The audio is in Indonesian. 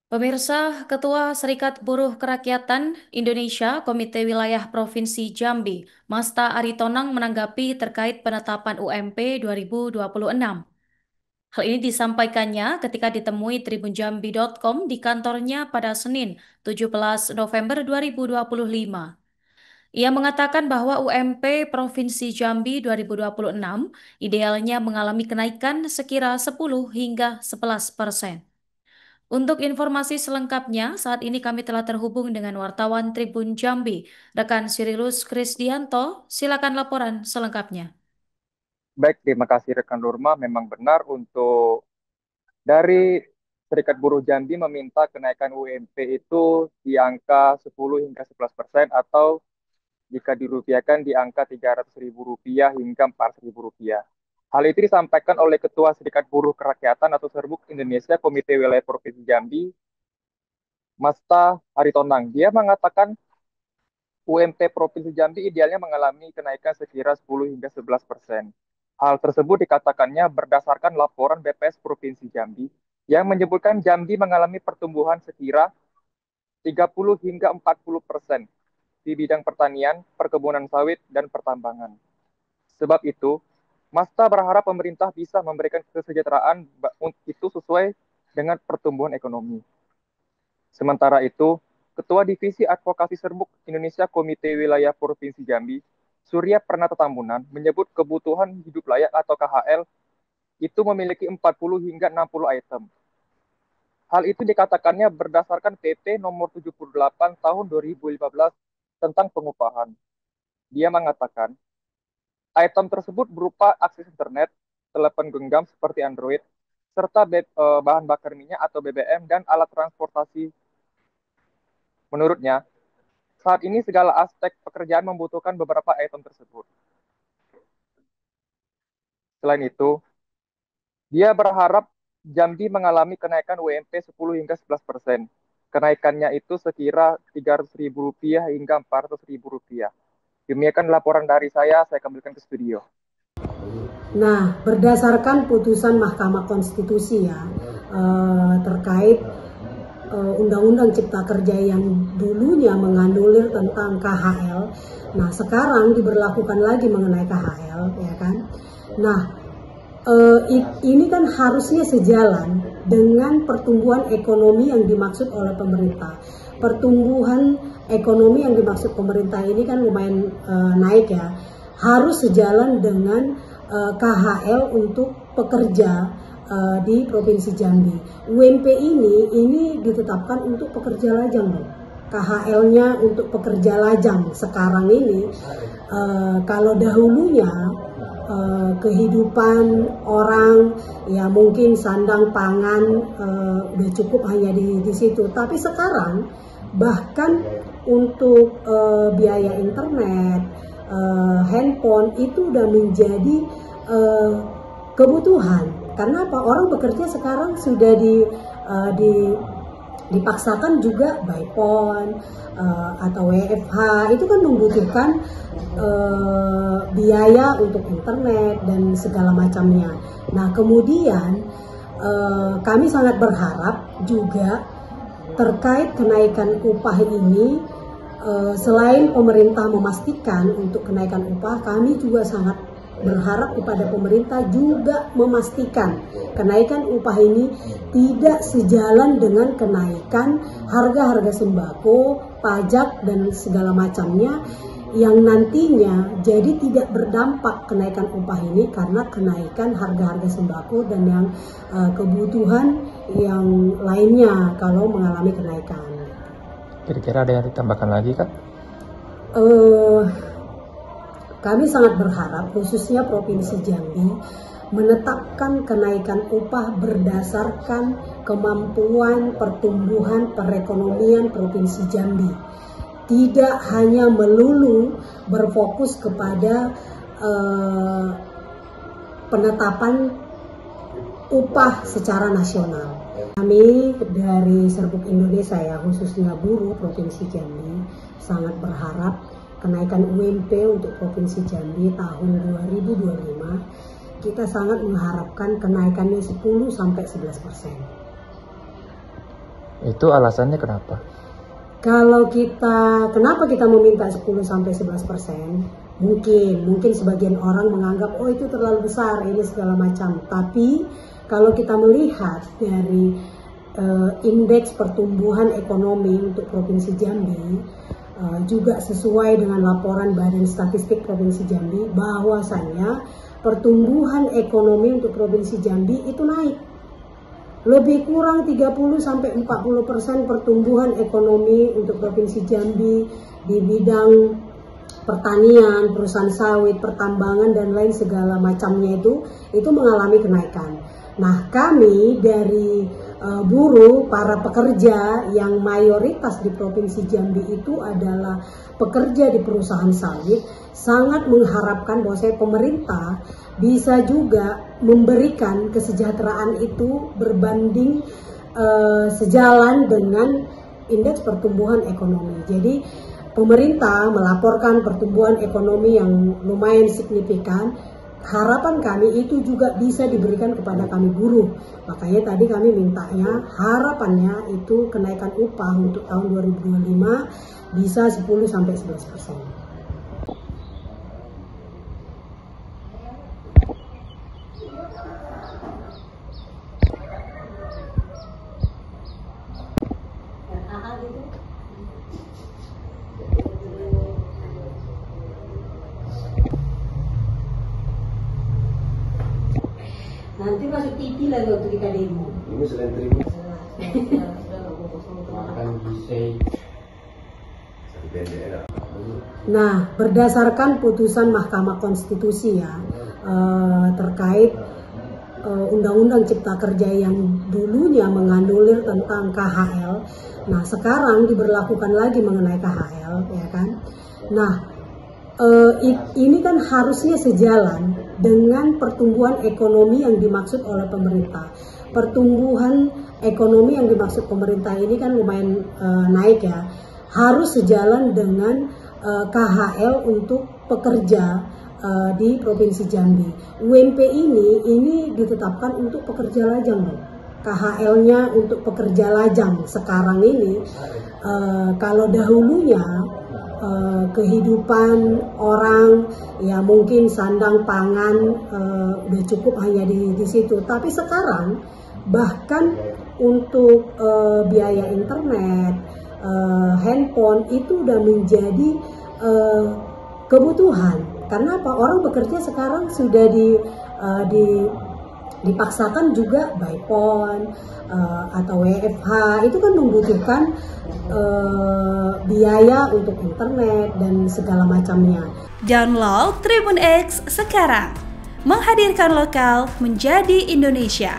Pemirsa, Ketua Serikat Buruh Kerakyatan Indonesia Komite Wilayah Provinsi Jambi, Masta Aritonang menanggapi terkait penetapan UMP 2026. Hal ini disampaikannya ketika ditemui tribunjambi.com di kantornya pada Senin, 17 November 2025. Ia mengatakan bahwa UMP Provinsi Jambi 2026 idealnya mengalami kenaikan sekira 10 hingga 11%. Untuk informasi selengkapnya, saat ini kami telah terhubung dengan wartawan Tribun Jambi, rekan Sirilus Krisdianto. Silakan laporan selengkapnya. Baik, terima kasih rekan Nurma. Memang benar untuk dari Serikat Buruh Jambi meminta kenaikan UMP itu di angka 10 hingga 11% atau jika dirupiahkan di angka Rp300.000 hingga Rp400.000. Hal itu disampaikan oleh Ketua Serikat Buruh Kerakyatan atau Serbuk Indonesia Komite Wilayah Provinsi Jambi, Masta Aritonang. Dia mengatakan UMP Provinsi Jambi idealnya mengalami kenaikan sekira 10 hingga 11%. Hal tersebut dikatakannya berdasarkan laporan BPS Provinsi Jambi yang menyebutkan Jambi mengalami pertumbuhan sekira 30 hingga 40% di bidang pertanian, perkebunan sawit, dan pertambangan. Sebab itu, Masta berharap pemerintah bisa memberikan kesejahteraan itu sesuai dengan pertumbuhan ekonomi. Sementara itu, Ketua Divisi Advokasi Serbuk Indonesia Komite Wilayah Provinsi Jambi, Surya Pernata Tambunan, menyebut kebutuhan hidup layak atau KHL itu memiliki 40 hingga 60 item. Hal itu dikatakannya berdasarkan PP nomor 78 tahun 2015 tentang pengupahan. Dia mengatakan, item tersebut berupa akses internet, telepon genggam seperti Android, serta bahan bakar minyak atau BBM dan alat transportasi. Menurutnya, saat ini segala aspek pekerjaan membutuhkan beberapa item tersebut. Selain itu, dia berharap Jambi mengalami kenaikan UMP 10 hingga 11%. Kenaikannya itu sekira Rp300.000 hingga Rp400.000. Demikian laporan dari saya kembalikan ke studio. Nah, berdasarkan putusan Mahkamah Konstitusi ya, terkait Undang-Undang Cipta Kerja yang dulunya menganulir tentang KHL, nah sekarang diberlakukan lagi mengenai KHL, ya kan? Nah, ini kan harusnya sejalan dengan pertumbuhan ekonomi yang dimaksud oleh pemerintah. Pertumbuhan ekonomi yang dimaksud pemerintah ini kan lumayan naik ya, harus sejalan dengan KHL untuk pekerja di Provinsi Jambi. UMP ini ditetapkan untuk pekerja lajang dong. KHL-nya untuk pekerja lajang sekarang ini, kalau dahulunya kehidupan orang ya mungkin sandang pangan udah cukup hanya di situ, tapi sekarang bahkan untuk biaya internet, handphone itu udah menjadi kebutuhan. Karena apa? Orang bekerja sekarang sudah dipaksakan juga by phone atau WFH, itu kan membutuhkan biaya untuk internet dan segala macamnya. Nah, kemudian kami sangat berharap juga terkait kenaikan upah ini, selain pemerintah memastikan untuk kenaikan upah, kami juga sangat berharap kepada pemerintah juga memastikan kenaikan upah ini tidak sejalan dengan kenaikan harga-harga sembako, pajak, dan segala macamnya, yang nantinya jadi tidak berdampak kenaikan upah ini karena kenaikan harga-harga sembako dan yang kebutuhan yang lainnya kalau mengalami kenaikan. Kira-kira ada yang ditambahkan lagi, Kak? Kami sangat berharap khususnya Provinsi Jambi menetapkan kenaikan upah berdasarkan kemampuan pertumbuhan perekonomian Provinsi Jambi. Tidak hanya melulu berfokus kepada penetapan upah secara nasional. Kami dari Serbuk Indonesia ya, khususnya buruh Provinsi Jambi, sangat berharap kenaikan UMP untuk Provinsi Jambi tahun 2025, kita sangat mengharapkan kenaikannya 10-11%. Itu alasannya kenapa? Kenapa kita meminta 10-11%? Mungkin sebagian orang menganggap oh itu terlalu besar ini segala macam. Tapi kalau kita melihat dari indeks pertumbuhan ekonomi untuk Provinsi Jambi juga sesuai dengan laporan Badan Statistik Provinsi Jambi bahwasannya pertumbuhan ekonomi untuk Provinsi Jambi itu naik. Lebih kurang 30-40% pertumbuhan ekonomi untuk Provinsi Jambi di bidang pertanian, perusahaan sawit, pertambangan dan lain segala macamnya itu mengalami kenaikan. Nah, kami dari buruh, para pekerja yang mayoritas di Provinsi Jambi itu adalah pekerja di perusahaan sawit, sangat mengharapkan bahwa pemerintah bisa juga memberikan kesejahteraan itu berbanding sejalan dengan indeks pertumbuhan ekonomi. Jadi pemerintah melaporkan pertumbuhan ekonomi yang lumayan signifikan. Harapan kami itu juga bisa diberikan kepada kami buruh. Makanya tadi kami mintanya harapannya itu kenaikan upah untuk tahun 2025 bisa 10-11%. Nanti masuk TV lagi waktu kita demo. Ini selain terima. Makan bisa. Nah, berdasarkan putusan Mahkamah Konstitusi ya terkait Undang-Undang Cipta Kerja yang dulunya menganulir tentang KHL, nah sekarang diberlakukan lagi mengenai KHL, ya kan? Nah, ini kan harusnya sejalan dengan pertumbuhan ekonomi yang dimaksud oleh pemerintah. Pertumbuhan ekonomi yang dimaksud pemerintah ini kan lumayan naik ya. Harus sejalan dengan KHL untuk pekerja di Provinsi Jambi. UMP ini ditetapkan untuk pekerja lajang loh. KHL-nya untuk pekerja lajang sekarang ini kalau dahulunya kehidupan orang ya mungkin sandang pangan udah cukup hanya di situ, tapi sekarang bahkan untuk biaya internet, handphone itu udah menjadi kebutuhan. Karena apa? Orang bekerja sekarang sudah dipaksakan juga by phone atau WFH, itu kan membutuhkan biaya untuk internet dan segala macamnya. Download Tribun X sekarang, menghadirkan lokal menjadi Indonesia.